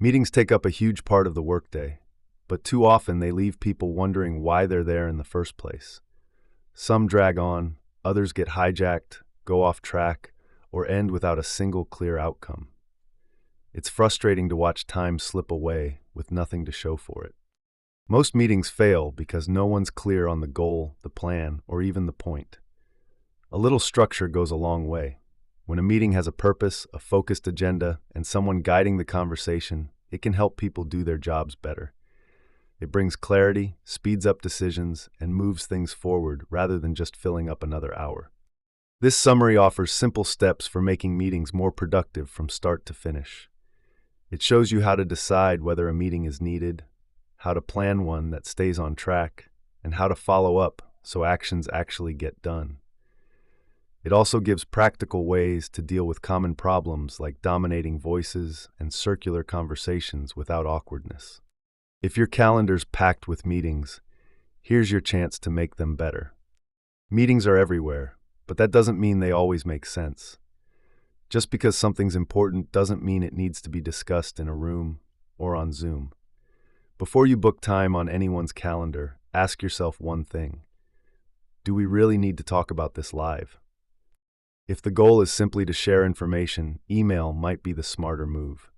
Meetings take up a huge part of the workday, but too often they leave people wondering why they're there in the first place. Some drag on, others get hijacked, go off track, or end without a single clear outcome. It's frustrating to watch time slip away with nothing to show for it. Most meetings fail because no one's clear on the goal, the plan, or even the point. A little structure goes a long way. When a meeting has a purpose, a focused agenda, and someone guiding the conversation, it can help people do their jobs better. It brings clarity, speeds up decisions, and moves things forward rather than just filling up another hour. This summary offers simple steps for making meetings more productive from start to finish. It shows you how to decide whether a meeting is needed, how to plan one that stays on track, and how to follow up so actions actually get done. It also gives practical ways to deal with common problems like dominating voices and circular conversations without awkwardness. If your calendar's packed with meetings, here's your chance to make them better. Meetings are everywhere, but that doesn't mean they always make sense. Just because something's important doesn't mean it needs to be discussed in a room or on Zoom. Before you book time on anyone's calendar, ask yourself one thing. Do we really need to talk about this live? If the goal is simply to share information, email might be the smarter move.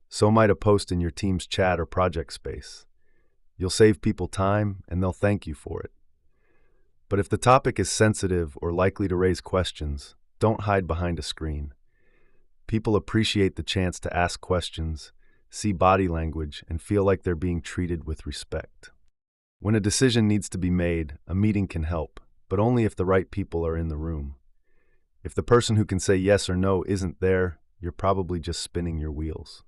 So might a post in your team's chat or project space. You'll save people time, and they'll thank you for it. But if the topic is sensitive or likely to raise questions, don't hide behind a screen. People appreciate the chance to ask questions, see body language, and feel like they're being treated with respect. When a decision needs to be made, a meeting can help, but only if the right people are in the room. If the person who can say yes or no isn't there, you're probably just spinning your wheels.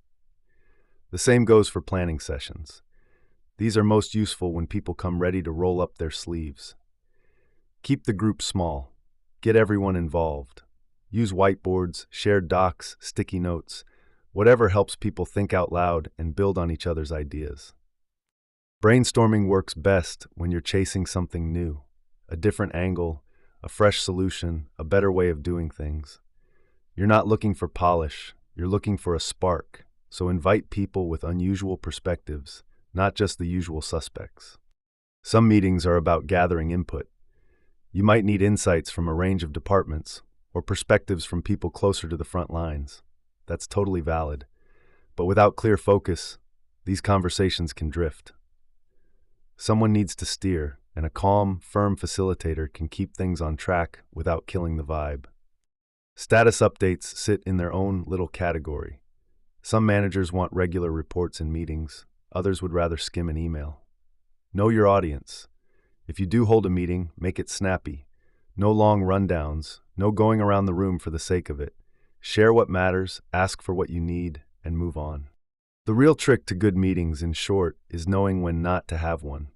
The same goes for planning sessions. These are most useful when people come ready to roll up their sleeves. Keep the group small. Get everyone involved. Use whiteboards, shared docs, sticky notes, whatever helps people think out loud and build on each other's ideas. Brainstorming works best when you're chasing something new, a different angle, a fresh solution, a better way of doing things. You're not looking for polish, you're looking for a spark, so invite people with unusual perspectives, not just the usual suspects. Some meetings are about gathering input. You might need insights from a range of departments, or perspectives from people closer to the front lines. That's totally valid. But without clear focus, these conversations can drift. Someone needs to steer, and a calm, firm facilitator can keep things on track without killing the vibe. Status updates sit in their own little category. Some managers want regular reports in meetings, others would rather skim an email. Know your audience. If you do hold a meeting, make it snappy. No long rundowns, no going around the room for the sake of it. Share what matters, ask for what you need, and move on. The real trick to good meetings, in short, is knowing when not to have one.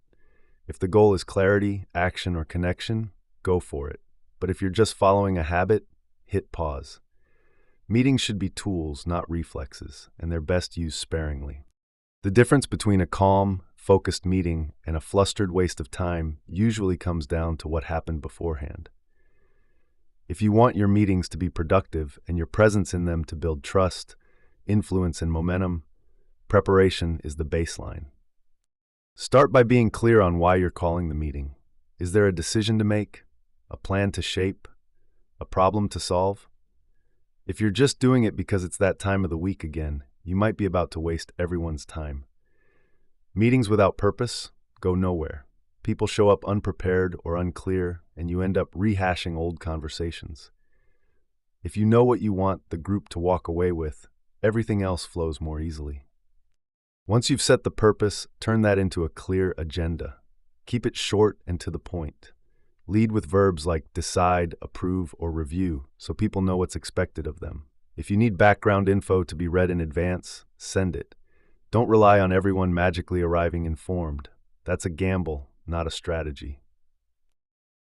If the goal is clarity, action, or connection, go for it. But if you're just following a habit, hit pause. Meetings should be tools, not reflexes, and they're best used sparingly. The difference between a calm, focused meeting and a flustered waste of time usually comes down to what happened beforehand. If you want your meetings to be productive and your presence in them to build trust, influence, and momentum, preparation is the baseline. Start by being clear on why you're calling the meeting. Is there a decision to make? A plan to shape? A problem to solve? If you're just doing it because it's that time of the week again, you might be about to waste everyone's time. Meetings without purpose go nowhere. People show up unprepared or unclear, and you end up rehashing old conversations. If you know what you want the group to walk away with, everything else flows more easily. Once you've set the purpose, turn that into a clear agenda. Keep it short and to the point. Lead with verbs like decide, approve, or review, so people know what's expected of them. If you need background info to be read in advance, send it. Don't rely on everyone magically arriving informed. That's a gamble, not a strategy.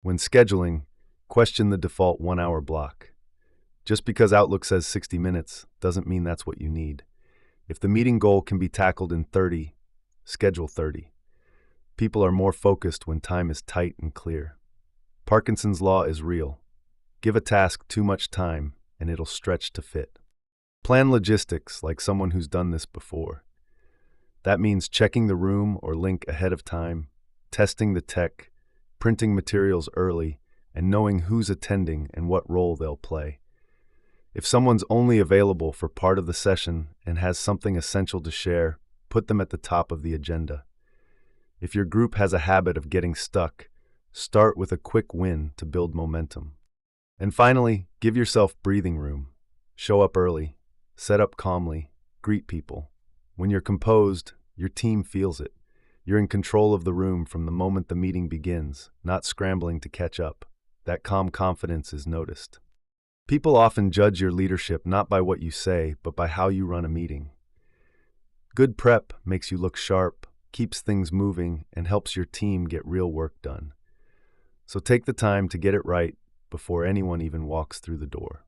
When scheduling, question the default 1-hour block. Just because Outlook says 60 minutes doesn't mean that's what you need. If the meeting goal can be tackled in 30, schedule 30. People are more focused when time is tight and clear. Parkinson's law is real. Give a task too much time, and it'll stretch to fit. Plan logistics like someone who's done this before. That means checking the room or link ahead of time, testing the tech, printing materials early, and knowing who's attending and what role they'll play. If someone's only available for part of the session and has something essential to share, put them at the top of the agenda. If your group has a habit of getting stuck, start with a quick win to build momentum. And finally, give yourself breathing room. Show up early, set up calmly, greet people. When you're composed, your team feels it. You're in control of the room from the moment the meeting begins, not scrambling to catch up. That calm confidence is noticed. People often judge your leadership not by what you say, but by how you run a meeting. Good prep makes you look sharp, keeps things moving, and helps your team get real work done. So take the time to get it right before anyone even walks through the door.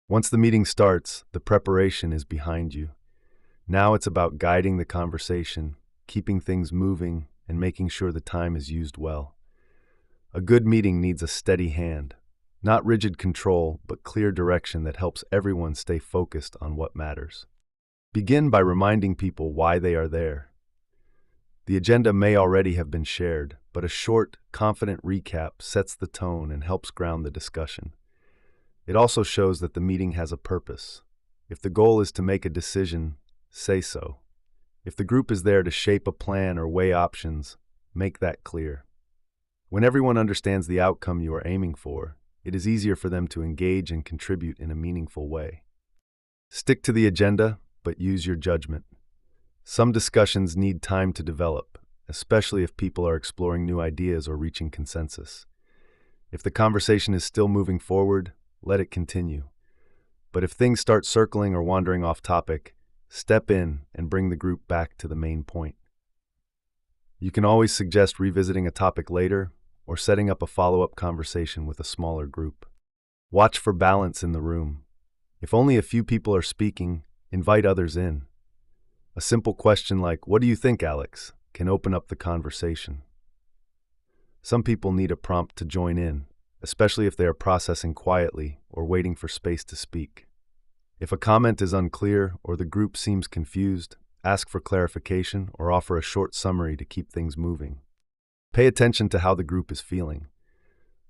Once the meeting starts, the preparation is behind you. Now it's about guiding the conversation, keeping things moving, and making sure the time is used well. A good meeting needs a steady hand. Not rigid control, but clear direction that helps everyone stay focused on what matters. Begin by reminding people why they are there. The agenda may already have been shared, but a short, confident recap sets the tone and helps ground the discussion. It also shows that the meeting has a purpose. If the goal is to make a decision, say so. If the group is there to shape a plan or weigh options, make that clear. When everyone understands the outcome you are aiming for, it is easier for them to engage and contribute in a meaningful way. Stick to the agenda, but use your judgment. Some discussions need time to develop, especially if people are exploring new ideas or reaching consensus. If the conversation is still moving forward, let it continue. But if things start circling or wandering off topic, step in and bring the group back to the main point. You can always suggest revisiting a topic later, or setting up a follow-up conversation with a smaller group. Watch for balance in the room. If only a few people are speaking, invite others in. A simple question like, "What do you think, Alex?" can open up the conversation. Some people need a prompt to join in, especially if they are processing quietly or waiting for space to speak. If a comment is unclear or the group seems confused, ask for clarification or offer a short summary to keep things moving. Pay attention to how the group is feeling.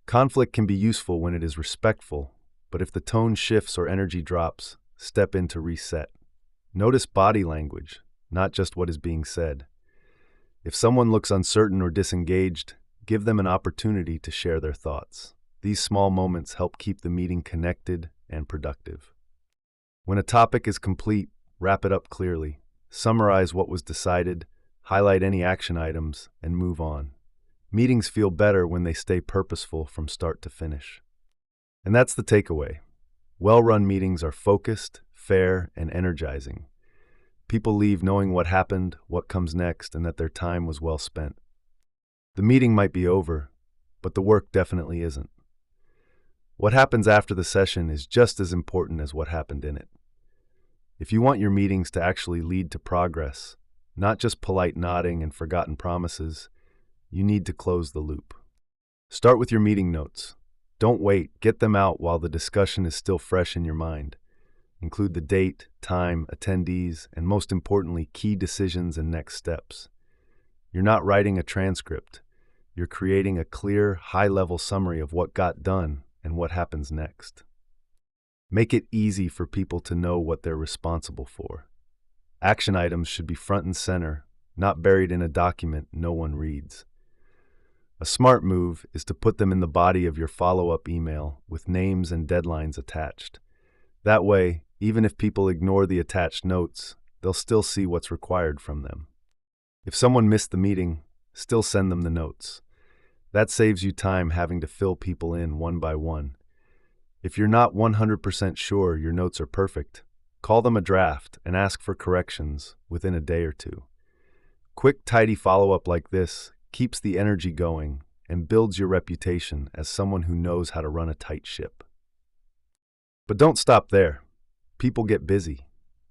Conflict can be useful when it is respectful, but if the tone shifts or energy drops, step in to reset. Notice body language, not just what is being said. If someone looks uncertain or disengaged, give them an opportunity to share their thoughts. These small moments help keep the meeting connected and productive. When a topic is complete, wrap it up clearly. Summarize what was decided, highlight any action items, and move on. Meetings feel better when they stay purposeful from start to finish. And that's the takeaway. Well-run meetings are focused, fair, and energizing. People leave knowing what happened, what comes next, and that their time was well spent. The meeting might be over, but the work definitely isn't. What happens after the session is just as important as what happened in it. If you want your meetings to actually lead to progress, not just polite nodding and forgotten promises, you need to close the loop. Start with your meeting notes. Don't wait, get them out while the discussion is still fresh in your mind. Include the date, time, attendees, and most importantly, key decisions and next steps. You're not writing a transcript. You're creating a clear, high-level summary of what got done and what happens next. Make it easy for people to know what they're responsible for. Action items should be front and center, not buried in a document no one reads. A smart move is to put them in the body of your follow-up email with names and deadlines attached. That way, even if people ignore the attached notes, they'll still see what's required from them. If someone missed the meeting, still send them the notes. That saves you time having to fill people in one by one. If you're not 100% sure your notes are perfect, call them a draft and ask for corrections within a day or two. Quick, tidy follow-up like this keeps the energy going and builds your reputation as someone who knows how to run a tight ship. But don't stop there. People get busy.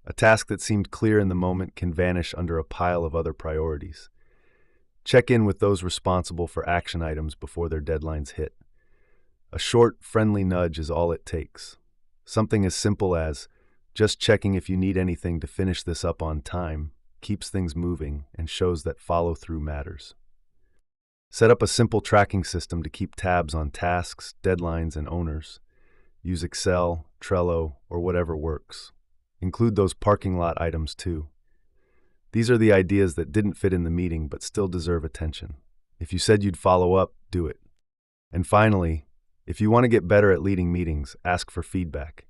A task that seemed clear in the moment can vanish under a pile of other priorities. Check in with those responsible for action items before their deadlines hit. A short, friendly nudge is all it takes. Something as simple as just checking if you need anything to finish this up on time keeps things moving, and shows that follow-through matters. Set up a simple tracking system to keep tabs on tasks, deadlines, and owners. Use Excel, Trello, or whatever works. Include those parking lot items too. These are the ideas that didn't fit in the meeting but still deserve attention. If you said you'd follow up, do it. And finally, if you want to get better at leading meetings, ask for feedback.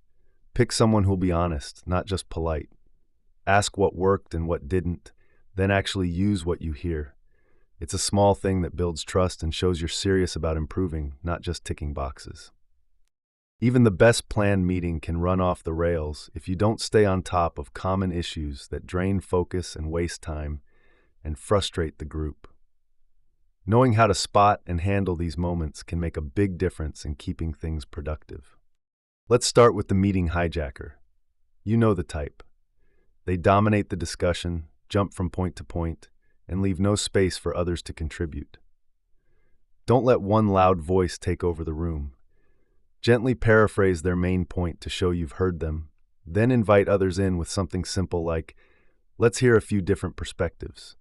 Pick someone who'll be honest, not just polite. Ask what worked and what didn't, then actually use what you hear. It's a small thing that builds trust and shows you're serious about improving, not just ticking boxes. Even the best planned meeting can run off the rails if you don't stay on top of common issues that drain focus and waste time and frustrate the group. Knowing how to spot and handle these moments can make a big difference in keeping things productive. Let's start with the meeting hijacker. You know the type. They dominate the discussion, jump from point to point, and leave no space for others to contribute. Don't let one loud voice take over the room. Gently paraphrase their main point to show you've heard them, then invite others in with something simple like, "Let's hear a few different perspectives."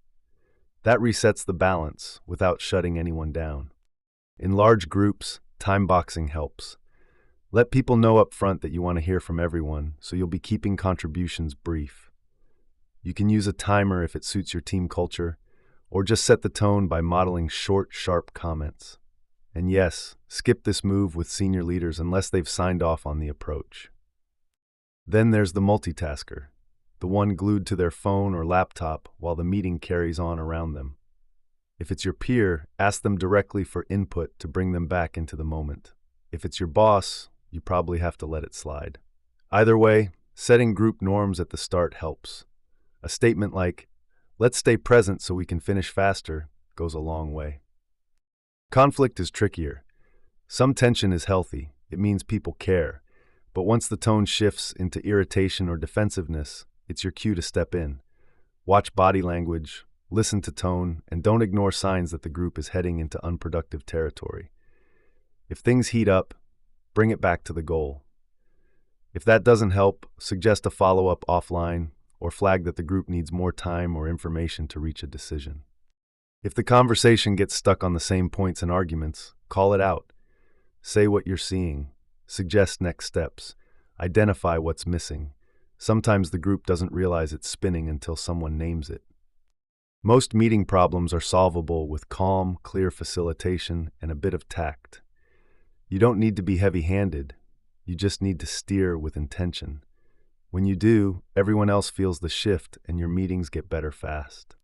That resets the balance without shutting anyone down. In large groups, time boxing helps. Let people know up front that you want to hear from everyone, so you'll be keeping contributions brief. You can use a timer if it suits your team culture, or just set the tone by modeling short, sharp comments. And yes, skip this move with senior leaders unless they've signed off on the approach. Then there's the multitasker, the one glued to their phone or laptop while the meeting carries on around them. If it's your peer, ask them directly for input to bring them back into the moment. If it's your boss, you probably have to let it slide. Either way, setting group norms at the start helps. A statement like, "Let's stay present so we can finish faster," goes a long way. Conflict is trickier. Some tension is healthy. It means people care. But once the tone shifts into irritation or defensiveness, it's your cue to step in. Watch body language, listen to tone, and don't ignore signs that the group is heading into unproductive territory. If things heat up, bring it back to the goal. If that doesn't help, suggest a follow-up offline or flag that the group needs more time or information to reach a decision. If the conversation gets stuck on the same points and arguments, call it out. Say what you're seeing. Suggest next steps. Identify what's missing. Sometimes the group doesn't realize it's spinning until someone names it. Most meeting problems are solvable with calm, clear facilitation and a bit of tact. You don't need to be heavy-handed. You just need to steer with intention. When you do, everyone else feels the shift and your meetings get better fast.